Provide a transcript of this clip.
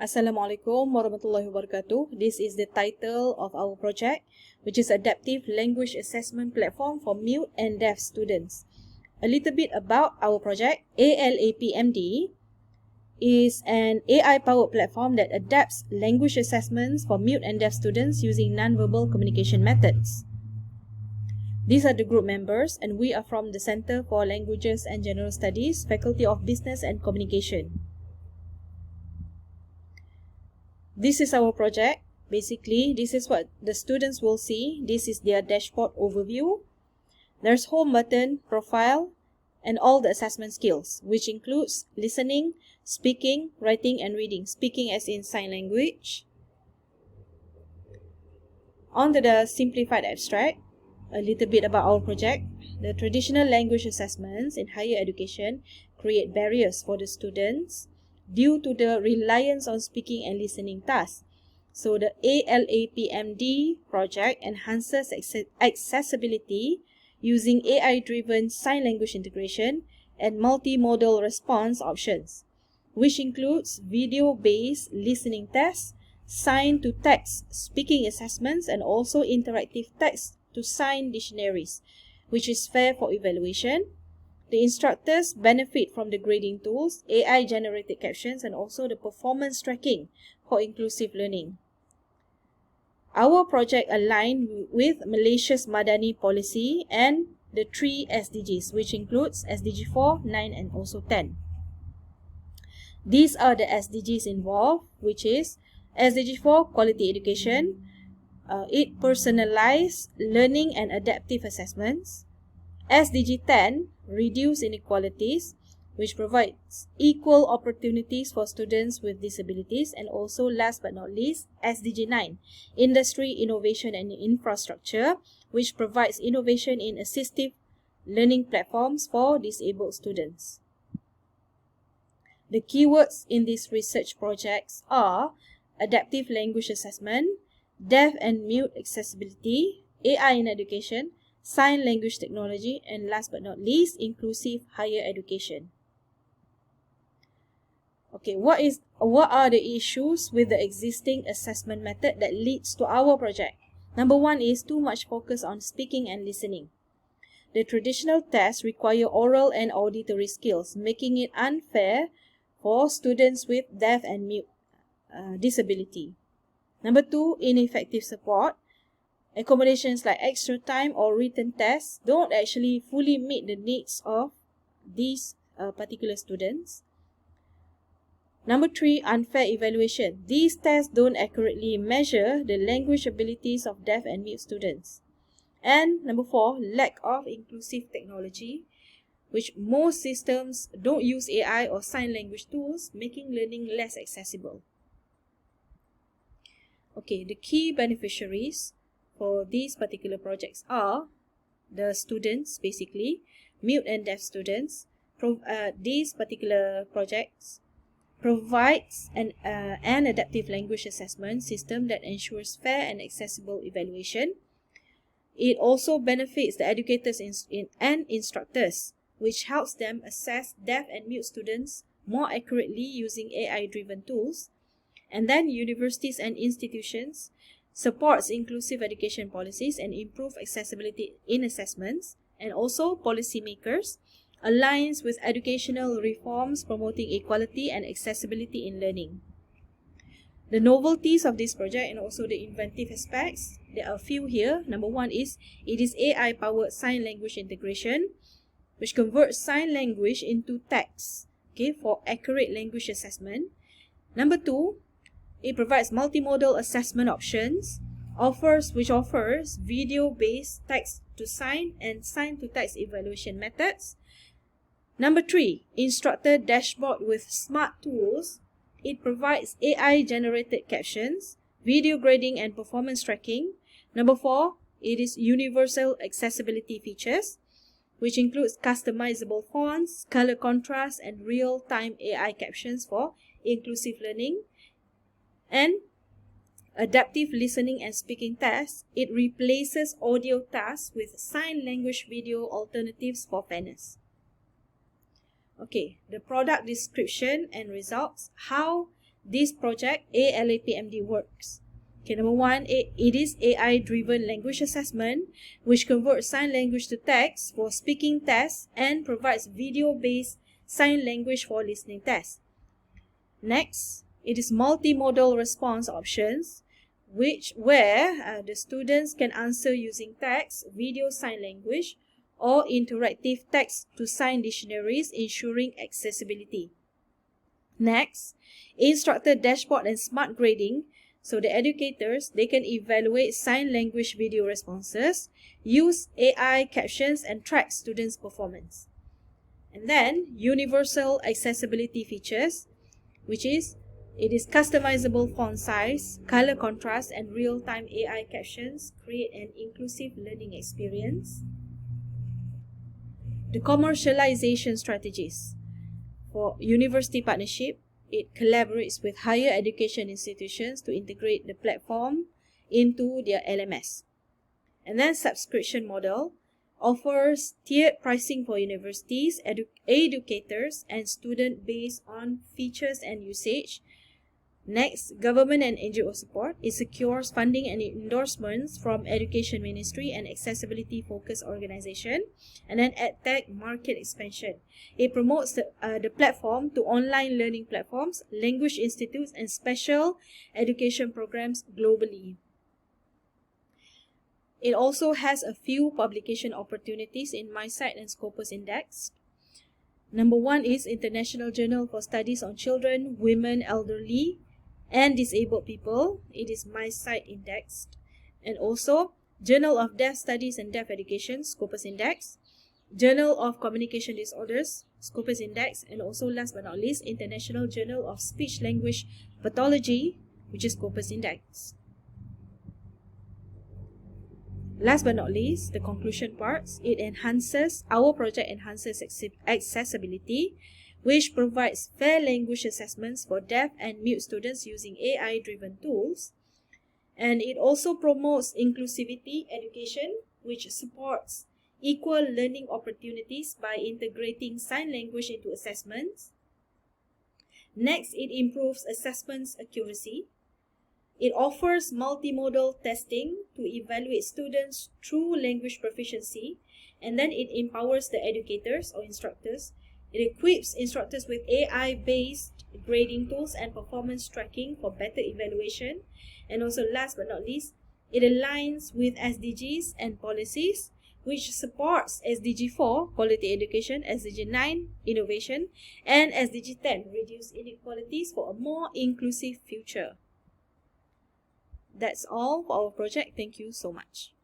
Assalamualaikum warahmatullahi wabarakatuh. This is the title of our project, which is Adaptive Language Assessment Platform for Mute and Deaf Students. A little bit about our project. ALAPMD is an AI-powered platform that adapts language assessments for mute and deaf students using non-verbal communication methods. These are the group members, and we are from the Center for Languages and General Studies, Faculty of Business and Communication. This is our project. Basically, this is what the students will see. This is their dashboard overview. There's home button, profile, and all the assessment skills, which includes listening, speaking, writing, and reading. Speaking as in sign language. On to the simplified abstract, a little bit about our project. The traditional language assessments in higher education create barriers for the students due to the reliance on speaking and listening tasks. So the ALAPMD project enhances accessibility using AI-driven sign language integration and multimodal response options, which includes video-based listening tests, sign-to-text speaking assessments, and also interactive text-to-sign dictionaries, which is fair for evaluation. The instructors benefit from the grading tools, AI-generated captions, and also the performance tracking for inclusive learning. Our project aligned with Malaysia's Madani policy and the 3 SDGs, which includes SDG 4, 9, and also 10. These are the SDGs involved, which is SDG 4, quality education. It personalized learning and adaptive assessments. SDG 10, reduce inequalities, which provides equal opportunities for students with disabilities. And also, last but not least, SDG 9, industry, innovation, and infrastructure, which provides innovation in assistive learning platforms for disabled students. The keywords in these research projects are adaptive language assessment, deaf and mute accessibility, AI in education, sign language technology, and last but not least, inclusive higher education. Okay, what are the issues with the existing assessment method that leads to our project? Number one is too much focus on speaking and listening. The traditional tests require oral and auditory skills, making it unfair for students with deaf and mute disability. Number two, ineffective support. Accommodations like extra time or written tests don't actually fully meet the needs of these particular students. Number three, unfair evaluation. These tests don't accurately measure the language abilities of deaf and mute students. And number four, lack of inclusive technology, which most systems don't use AI or sign language tools, making learning less accessible. Okay, the key beneficiaries for these particular projects are the students, basically, mute and deaf students. These particular projects provides an adaptive language assessment system that ensures fair and accessible evaluation. It also benefits the educators and instructors, which helps them assess deaf and mute students more accurately using AI-driven tools. And then universities and institutions supports inclusive education policies and improve accessibility in assessments. And also policymakers aligns with educational reforms promoting equality and accessibility in learning. The novelties of this project and also the inventive aspects, there are a few here. Number one is it is AI-powered sign language integration, which converts sign language into text, okay, for accurate language assessment. Number two, it provides multimodal assessment options, which offers video-based text-to-sign and sign-to-text evaluation methods. Number three, instructor dashboard with smart tools. It provides AI-generated captions, video grading, and performance tracking. Number four, it is universal accessibility features, which includes customizable fonts, color contrast, and real-time AI captions for inclusive learning. And adaptive listening and speaking tests, it replaces audio tasks with sign language video alternatives for fairness. Okay, the product description and results. How this project ALAPMD works. Okay, number one, it is AI-driven language assessment, which converts sign language to text for speaking tests and provides video-based sign language for listening tests. Next, it is multimodal response options, where the students can answer using text, video, sign language, or interactive text to sign dictionaries, ensuring accessibility. Next, instructor dashboard and smart grading. So the educators, they can evaluate sign language video responses, use AI captions, and track students' performance. And then universal accessibility features, which is it is customizable font size, color contrast, and real-time AI captions create an inclusive learning experience. The commercialization strategies. For university partnership, it collaborates with higher education institutions to integrate the platform into their LMS. And then subscription model offers tiered pricing for universities, educators, and students based on features and usage. Next, government and NGO support. It secures funding and endorsements from Education Ministry and accessibility-focused organization. And then EdTech market expansion. It promotes the platform to online learning platforms, language institutes, and special education programs globally. It also has a few publication opportunities in MySite and Scopus Index. Number one is International Journal for Studies on Children, Women, Elderly, and Disabled People. It is MySite indexed. And also Journal of Deaf Studies and Deaf Education, Scopus Index. Journal of Communication Disorders, Scopus Index. And also last but not least, International Journal of Speech Language Pathology, which is Scopus Index. Last but not least, the conclusion parts. Our project enhances accessibility, which provides fair language assessments for deaf and mute students using AI-driven tools. And it also promotes inclusivity education, which supports equal learning opportunities by integrating sign language into assessments. Next, it improves assessments accuracy. It offers multimodal testing to evaluate students' true language proficiency. And then it empowers the educators or instructors. It equips instructors with AI-based grading tools and performance tracking for better evaluation. And also last but not least, it aligns with SDGs and policies, which supports SDG 4, quality education, SDG 9, innovation, and SDG 10, reduce inequalities for a more inclusive future. That's all for our project. Thank you so much.